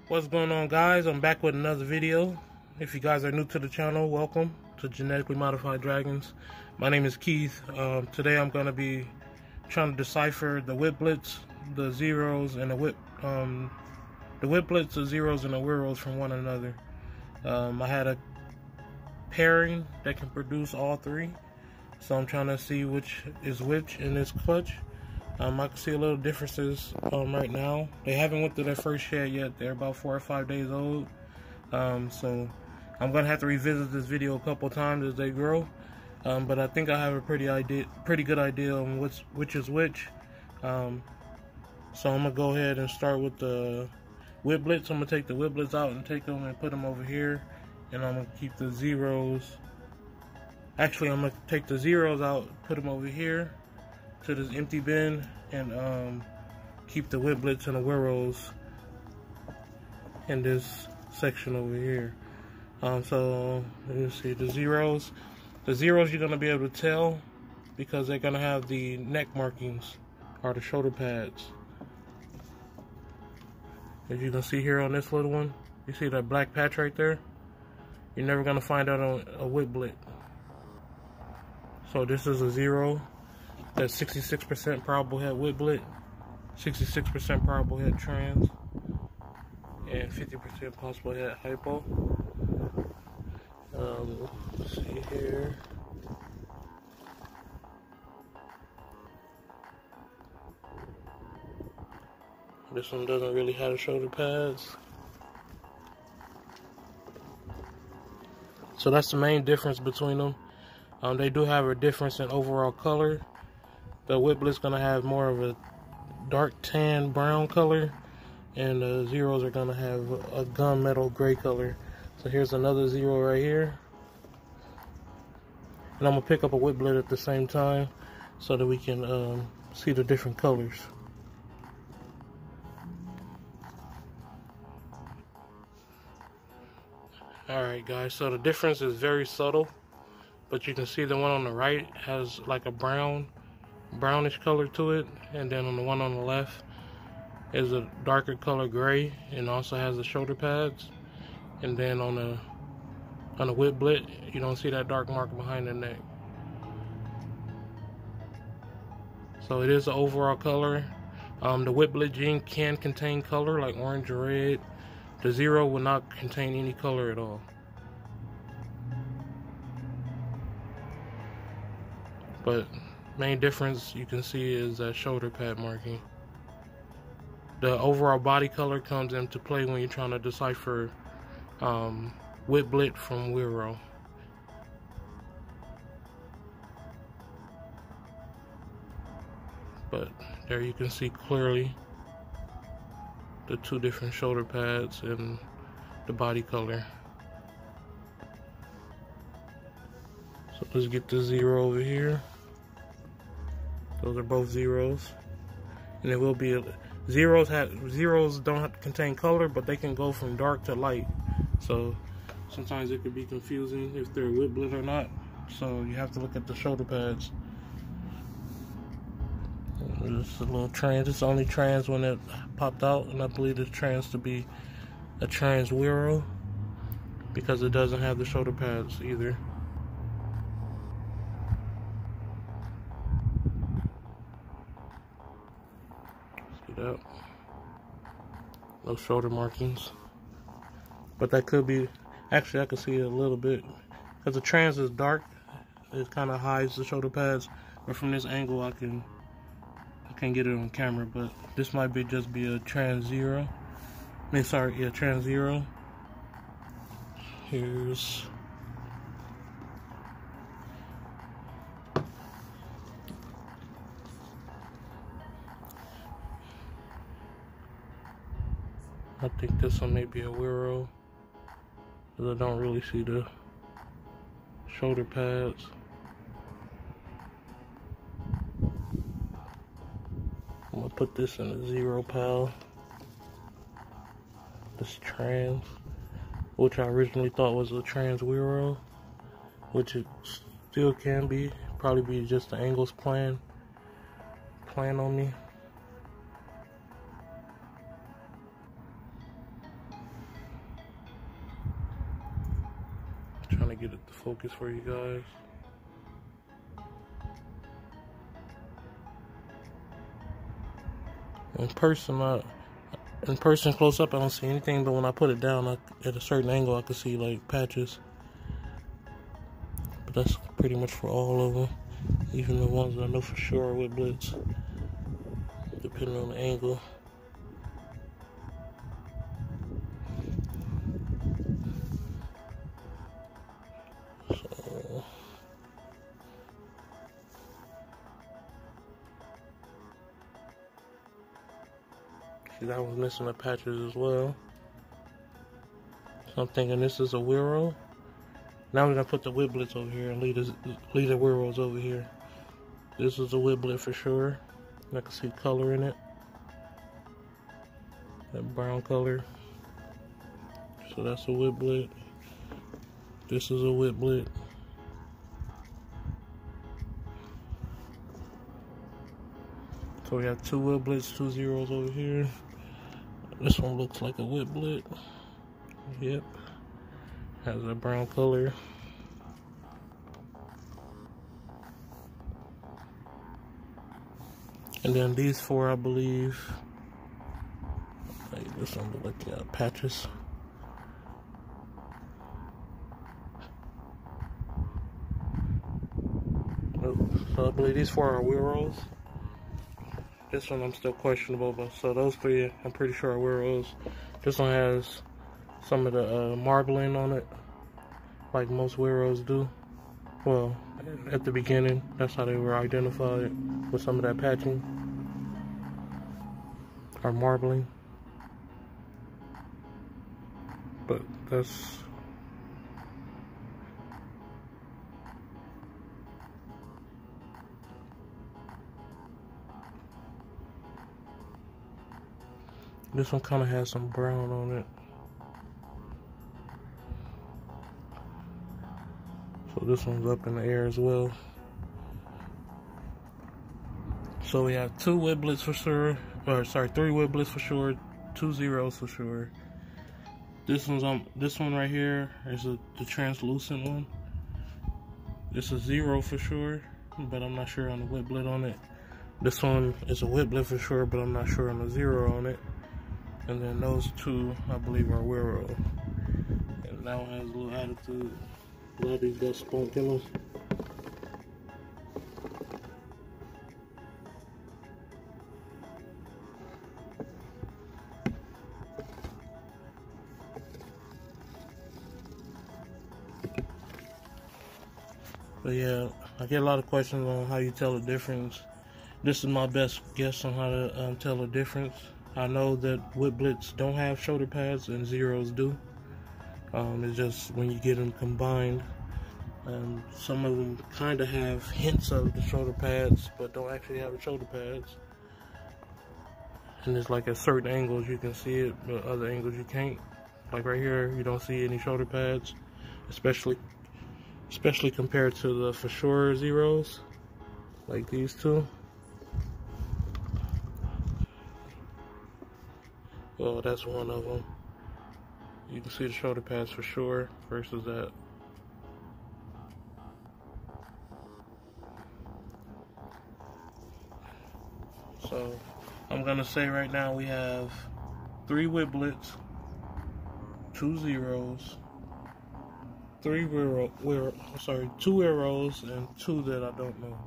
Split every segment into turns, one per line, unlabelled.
What's going on, guys? I'm back with another video. If you guys are new to the channel, welcome to Genetically Modified Dragons. My name is Keith. Today I'm going to be trying to decipher the Witblits, the zeros, and the Witblits, the zeros, and the Weros from one another. I had a pairing that can produce all three, so I'm trying to see which is which in this clutch. I can see a little differences right now. They haven't went through their first shed yet. They're about 4 or 5 days old. So I'm gonna have to revisit this video a couple times as they grow. But I think I have a pretty good idea on which is which. So I'm gonna go ahead and start with the Witblits. I'm gonna take the Witblits out and take them and put them over here, and I'm gonna keep the zeros. Actually, I'm gonna take the zeros out, put them over here to this empty bin, and keep the Witblits and the Weros in this section over here. So let me see the zeros. The zeros you're gonna be able to tell because they're gonna have the neck markings or the shoulder pads. As you can see here on this little one, you see that black patch right there? You're never gonna find that on a Witblit. So this is a zero. That's 66% probable head Witblit, 66% probable head trans, and 50% possible head hypo. Let's see here. This one doesn't really have the shoulder pads. So that's the main difference between them. They do have a difference in overall color. The Witblit's gonna have more of a dark tan brown color, and the zeros are gonna have a gunmetal gray color. So here's another zero right here, and I'm gonna pick up a Witblit at the same time so that we can see the different colors. Alright guys, so the difference is very subtle, but you can see the one on the right has like a brownish color to it, and then on the one on the left is a darker color gray and also has the shoulder pads. And then on the Witblit, you don't see that dark mark behind the neck. So it is the overall color. The Witblit gene can contain color like orange or red. The zero will not contain any color at all. But main difference you can see is that shoulder pad marking. The overall body color comes into play when you're trying to decipher Witblit from Wero. But there you can see clearly the two different shoulder pads and the body color. So let's get the zero over here. Those are both zeros, and it will be zeros don't contain color, but they can go from dark to light. So sometimes it could be confusing if they're Witblit or not. So you have to look at the shoulder pads. This is a little trans. It's only trans when it popped out, and I believe it's trans to be a trans Wero because it doesn't have the shoulder pads either. Up. Those shoulder markings, but that could be, actually I can see it a little bit because the trans is dark. It kind of hides the shoulder pads, but from this angle I can't get it on camera, but this might be just be a trans zero. Trans zero. Here's I think this one may be a Wero, because I don't really see the shoulder pads. I'm gonna put this in a zero pile. This trans, which I originally thought was a trans Wero, which it still can be. Probably be just the angles playing on me. to get it to focus for you guys. In person close up, I don't see anything, but when I put it down at a certain angle, I can see like patches. But that's pretty much for all of them, even the ones that I know for sure are with Blitz, depending on the angle. So see, that one's missing the patches as well. So I'm thinking this is a Wero. Now we're gonna put the Witblits over here and leave the Weros over here. This is a Witblit for sure. I can see color in it. That brown color. So that's a Witblit. This is a Witblit. So we have two Witblits, 2 zeros over here. This one looks like a Witblit. Yep. Has a brown color. And then these 4, I believe. Like this one look like patches. So I believe these 4 are Weros. This one I'm still questionable about. So those 3 I'm pretty sure are Weros. This one has some of the marbling on it, like most Weros do. Well, at the beginning, that's how they were identified, with some of that patching or marbling. But that's this one kind of has some brown on it. So this one's up in the air as well. So we have 2 Witblits for sure, or sorry, 3 Witblits for sure, 2 zeros for sure. This one right here is the translucent one. It's a 0 for sure, but I'm not sure on the Witblit on it. This one is a Witblit for sure, but I'm not sure on the 0 on it. And then those 2, I believe, are Wero. And that one has a little attitude. A lot of these got spunk in them. But yeah, I get a lot of questions on how you tell the difference. This is my best guess on how to tell the difference. I know that Witblits don't have shoulder pads and zeros do. It's just when you get them combined, some of them kind of have hints of the shoulder pads, but don't actually have the shoulder pads. And it's like at certain angles you can see it, but other angles you can't. Like right here, you don't see any shoulder pads, especially compared to the for sure zeros, like these 2. Well, that's one of them. You can see the shoulder pads for sure versus that. So I'm gonna say right now we have 3 Witblits, 2 zeros, 2 Weros, and 2 that I don't know.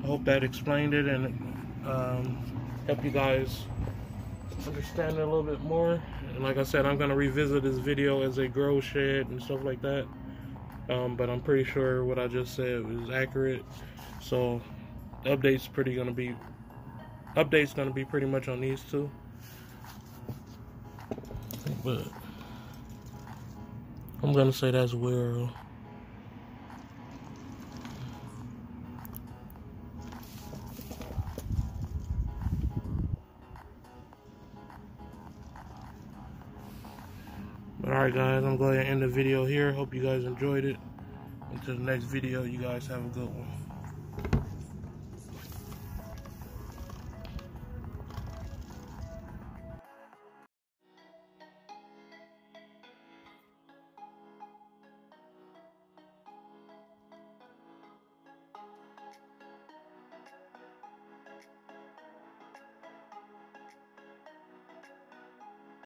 I hope that explained it and help you guys understand it a little bit more. And like I said, I'm gonna revisit this video as they grow, shed, and stuff like that. But I'm pretty sure what I just said was accurate. So updates gonna be pretty much on these 2. But I'm gonna say that's Wero. Alright guys, I'm going to end the video here. Hope you guys enjoyed it. Until the next video, you guys have a good one.